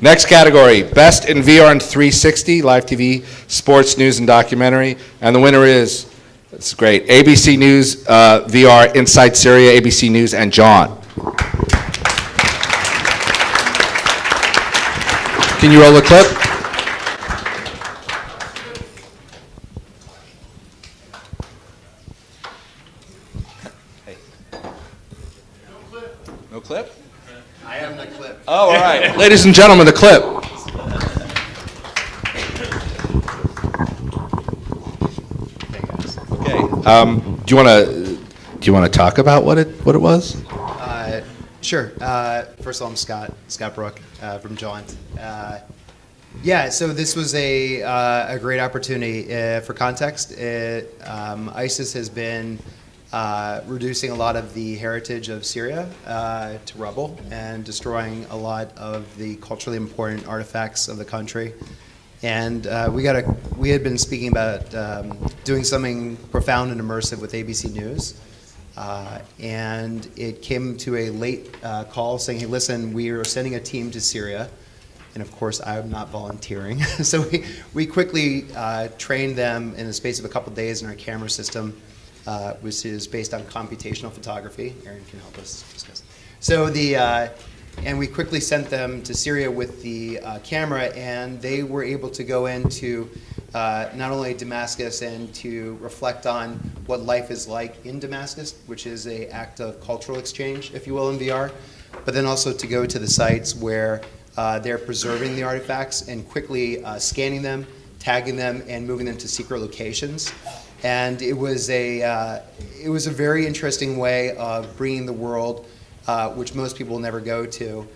Next category, Best in VR and 360, Live TV, Sports, News, and Documentary. And the winner is, it's great, ABC News VR, Inside Syria, ABC News, and John. Can you roll the clip? Hey. No clip? I am the clip. Oh, all right. Ladies and gentlemen, the clip. Okay. Do you want to talk about what it was? Sure. First of all, I'm Scott Brook from Jaunt. Yeah, so this was a great opportunity. For context, ISIS has been reducing a lot of the heritage of Syria to rubble and destroying a lot of the culturally important artifacts of the country. And we had been speaking about doing something profound and immersive with ABC News. And it came to a late call saying, hey, listen, we are sending a team to Syria. And of course, I'm not volunteering. So we quickly trained them in the space of a couple days in our camera system, which is based on computational photography. Aaron can help us discuss. So and we quickly sent them to Syria with the camera, and they were able to go into not only Damascus and to reflect on what life is like in Damascus, which is an act of cultural exchange, if you will, in VR, but then also to go to the sites where they're preserving the artifacts and quickly scanning them, tagging them, and moving them to secret locations. And it was a very interesting way of bringing the world, which most people will never go to,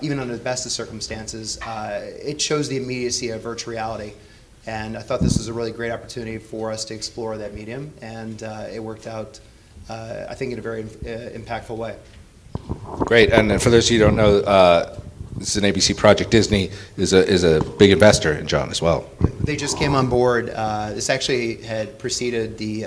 even under the best of circumstances. It shows the immediacy of virtual reality. And I thought this was a really great opportunity for us to explore that medium, and it worked out, I think, in a very impactful way. Great, and for those of you who don't know, this is an ABC project. Disney is a big investor in John as well. They just came on board. This actually had preceded the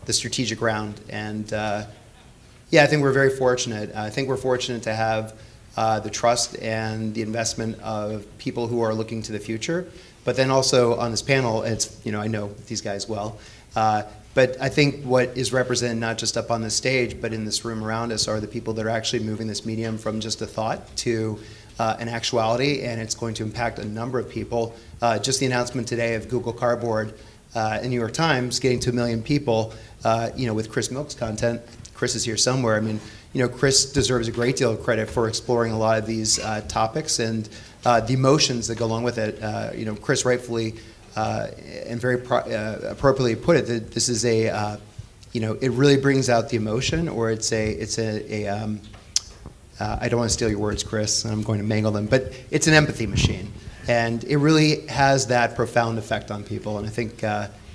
strategic round, and yeah, I think we're very fortunate. I think we're fortunate to have the trust and the investment of people who are looking to the future. But then also on this panel, it's, I know these guys well, but I think what is represented not just up on the stage, but in this room around us are the people that are actually moving this medium from just a thought to an actuality, and it's going to impact a number of people. Just the announcement today of Google Cardboard in New York Times getting to 1 million people, with Chris Milk's content. Chris is here somewhere. I mean, Chris deserves a great deal of credit for exploring a lot of these topics and the emotions that go along with it. Chris rightfully and very appropriately put it that this is it really brings out the emotion, or I don't want to steal your words, Chris, and I'm going to mangle them, but it's an empathy machine. And it really has that profound effect on people. And I think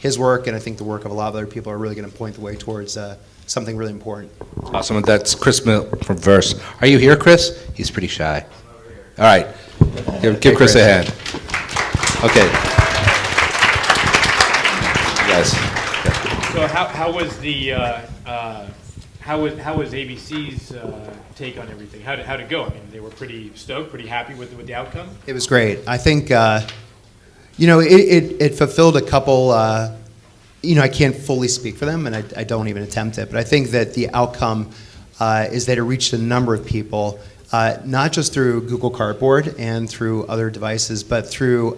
his work, and I think the work of a lot of other people, are really going to point the way towards something really important. Awesome. That's Chris Milk from Verse. Are you here, Chris? He's pretty shy. All right. Give Chris a hand. Okay. Yes. So how was the how was ABC's take on everything? How'd it go? I mean, they were pretty stoked, pretty happy with the outcome. It was great. I think it fulfilled a couple. I can't fully speak for them, and I don't even attempt it. But I think that the outcome is that it reached a number of people, not just through Google Cardboard and through other devices, but through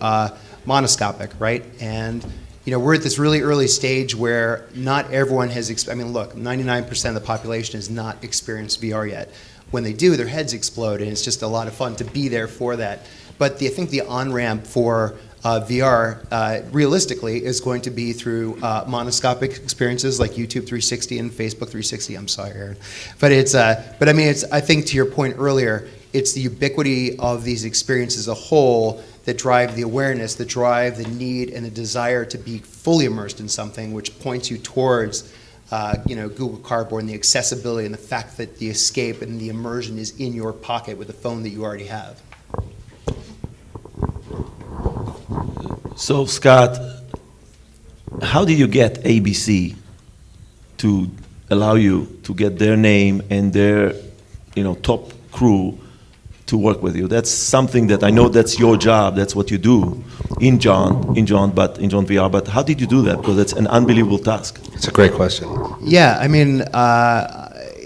monoscopic, right? And we're at this really early stage where not everyone has. Look, 99% of the population has not experienced VR yet. When they do, their heads explode, and it's just a lot of fun to be there for that. But I think the on-ramp for VR, realistically, is going to be through monoscopic experiences like YouTube 360 and Facebook 360. I'm sorry, Aaron, but I think to your point earlier, it's the ubiquity of these experiences as a whole that drive the awareness, that drive the need and the desire to be fully immersed in something, which points you towards Google Cardboard and the accessibility and the fact that the escape and the immersion is in your pocket with a phone that you already have. So, Scott, how did you get ABC to allow you to get their name and their, top crew to work with you? That's something that I know that's your job, that's what you do in John VR, but how did you do that? Because it's an unbelievable task. It's a great question. Yeah, I mean,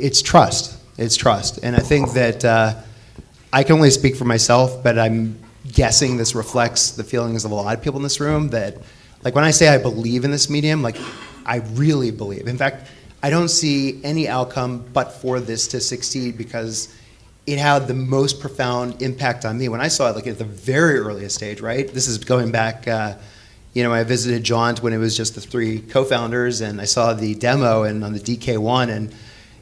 it's trust. It's trust. And I think that I can only speak for myself, but I'm guessing this reflects the feelings of a lot of people in this room that, like, when I say I believe in this medium, like, I really believe. In fact, I don't see any outcome but for this to succeed because it had the most profound impact on me. When I saw it, like, at the very earliest stage, right? This is going back, I visited Jaunt when it was just the 3 co-founders, and I saw the demo and on the DK1, and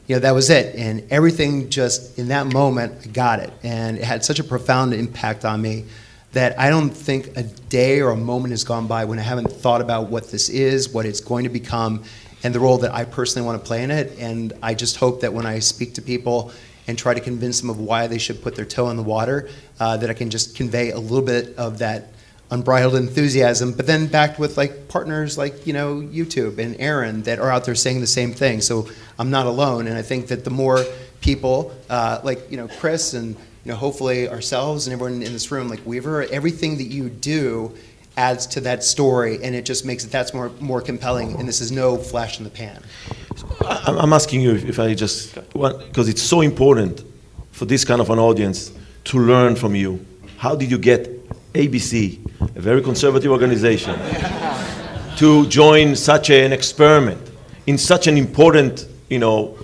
that was it. And everything just, in that moment, I got it. And it had such a profound impact on me that I don't think a day or a moment has gone by when I haven't thought about what this is, what it's going to become, and the role that I personally want to play in it. And I just hope that when I speak to people and try to convince them of why they should put their toe in the water, that I can just convey a little bit of that unbridled enthusiasm, but then backed with like partners like YouTube and Aaron that are out there saying the same thing. So I'm not alone, and I think that the more people like Chris and hopefully ourselves and everyone in this room, like Weaver, everything that you do adds to that story, and it just makes it that's more compelling. And this is no flash in the pan. I'm asking you if I just want, because it's so important for this kind of an audience to learn from you. How did you get ABC, a very conservative organization, to join such an experiment in such an important, you're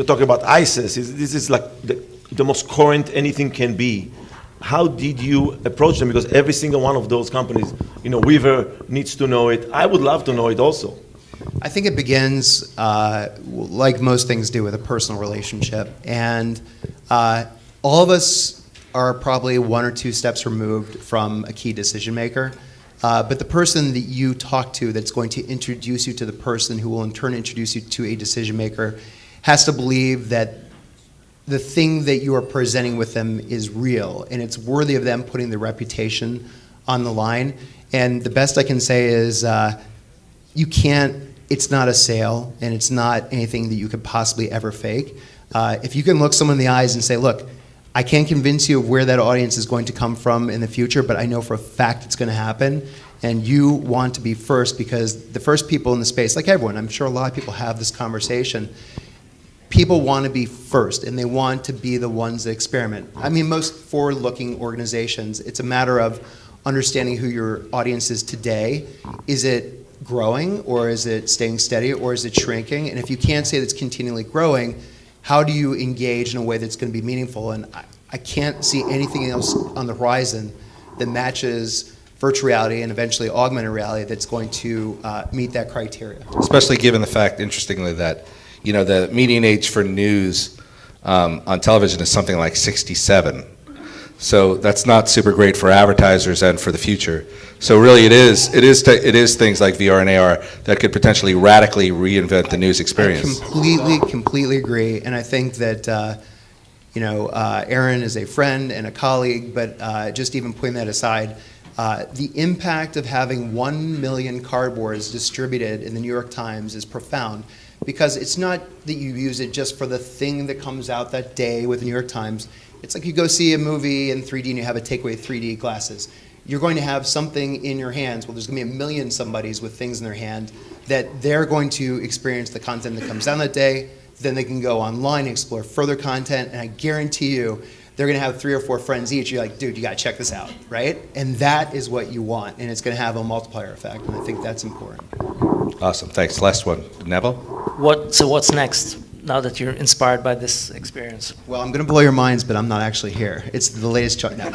talking about ISIS. This is like the most current anything can be. How did you approach them? Because every single one of those companies, Weaver needs to know it. I would love to know it also. I think it begins, like most things do, with a personal relationship. And all of us are probably 1 or 2 steps removed from a key decision maker. But the person that you talk to that's going to introduce you to the person who will in turn introduce you to a decision maker has to believe that the thing that you are presenting with them is real and it's worthy of them putting their reputation on the line. And the best I can say is it's not a sale and it's not anything that you could possibly ever fake. If you can look someone in the eyes and say, look, I can't convince you of where that audience is going to come from in the future, but I know for a fact it's going to happen. And you want to be first because the first people in the space, like everyone, I'm sure a lot of people have this conversation. People want to be first, and they want to be the ones that experiment. I mean, most forward-looking organizations, it's a matter of understanding who your audience is today. Is it growing, or is it staying steady, or is it shrinking? And if you can't say that it's continually growing, how do you engage in a way that's going to be meaningful? And I can't see anything else on the horizon that matches virtual reality and eventually augmented reality that's going to meet that criteria. Especially given the fact, interestingly, that the median age for news on television is something like 67. So that's not super great for advertisers and for the future. So really, it is things like VR and AR that could potentially radically reinvent the news experience. I completely agree, and I think that Aaron is a friend and a colleague, but just even putting that aside, the impact of having 1 million cardboards distributed in the New York Times is profound. Because it's not that you use it just for the thing that comes out that day with the New York Times. It's like you go see a movie in 3D and you have a takeaway 3D glasses. You're going to have something in your hands. Well, there's going to be 1 million somebodies with things in their hand that they're going to experience the content that comes down that day. Then they can go online and explore further content. And I guarantee you, they're going to have 3 or 4 friends each. You're like, dude, you got to check this out, right? And that is what you want. And it's going to have a multiplier effect. And I think that's important. Awesome. Thanks. Last one. Neville? So what's next now that you're inspired by this experience? Well, I'm going to blow your minds, but I'm not actually here. It's the latest chart now.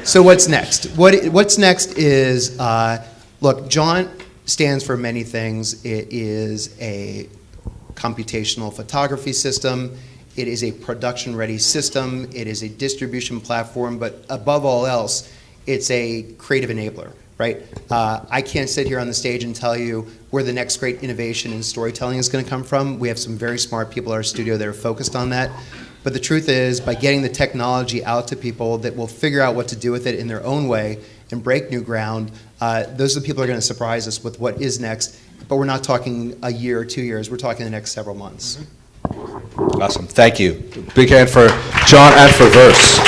So what's next? What's next is, look, Jaunt stands for many things. It is a computational photography system. It is a production-ready system. It is a distribution platform. But above all else, it's a creative enabler. Right? I can't sit here on the stage and tell you where the next great innovation in storytelling is going to come from. We have some very smart people at our studio that are focused on that. But the truth is, by getting the technology out to people that will figure out what to do with it in their own way and break new ground, those are the people that are going to surprise us with what is next. But we're not talking a year or 2 years. We're talking the next several months. Awesome. Thank you. Big hand for John and for Verse.